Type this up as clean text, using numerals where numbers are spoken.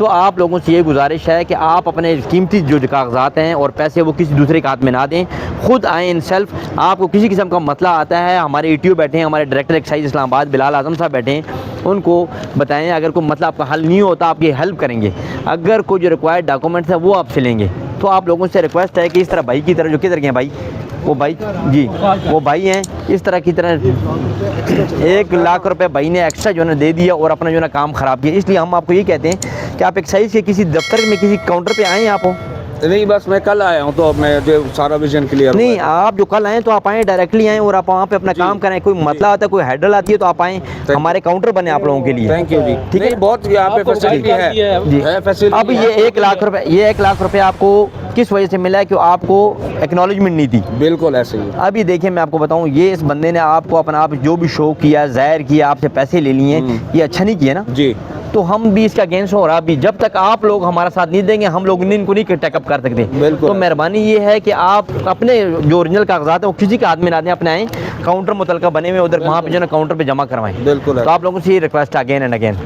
तो आप लोगों से ये गुजारिश है कि आप अपने कीमती जो कागजात हैं और पैसे वो किसी दूसरे के हाथ में ना दें, खुद आएँ इन सेल्फ। आपको किसी किस्म का मसला आता है, हमारे ETO बैठे हैं, हमारे डायरेक्टर एक्साइज इस्लामाबाद बिलाल आज़म साहब बैठे हैं, उनको बताएं। अगर कोई मतलब आपका हल नहीं होता आपकी हेल्प करेंगे। अगर कोई जो रिक्वायर्ड डॉक्यूमेंट्स है वो आपसे लेंगे। तो आप लोगों से रिक्वेस्ट है कि इस तरह भाई की तरह, जो किधर गए भाई, वो भाई जी वो भाई हैं, इस तरह की तरह 1 लाख रुपए भाई ने एक्स्ट्रा जो है दे दिया और अपना जो है काम ख़राब किया। इसलिए हम आपको ये कहते हैं कि आप एक्साइज के किसी दफ्तर में किसी काउंटर पे आएँ। आप नहीं, बस मैं कल आया हूँ तो मैं जो सारा विजन क्लियर नहीं, आप जो कल आएँ तो आप आएँ, डायरेक्टली आएँ और आप वहाँ पे अपना काम करें। कोई मतलब आता है, कोई हैडल आती है तो आप आएँ, हमारे काउंटर बने आप लोगों के लिए। थैंक यू जी। ठीक है, बहुत यहाँ पे फैसिलिटी है जी फैसिलिटी। अब ये 1 लाख रुपए, ये 1 लाख रुपए आपको किस वजह से मिला है कि आपको एक्नॉलेजमेंट नहीं थी। बिल्कुल ऐसे ही। अभी देखिए मैं आपको बताऊं, ये इस बंदे ने आपको अपना आप जो भी शो किया, जाहिर किया, आपसे पैसे ले लिए, ये अच्छा नहीं किया ना जी। तो हम भी इसका अगेंस्ट हो रहा। अभी जब तक आप लोग हमारा साथ नहीं देंगे हम लोग इनको नहीं टेकअप कर सकते। बिल्कुल। तो मेहरबानी ये है कि आप अपने जो ओरिजिनल कागजात हैं वो किसी के हाथ में ना दें, अपने आएँ, काउंटर मुतलका बने हुए उधर वहाँ पे जो है काउंटर पे जमा करवाएं। बिल्कुल। तो आप लोगों से ये रिक्वेस्ट अगेन एंड अगेन।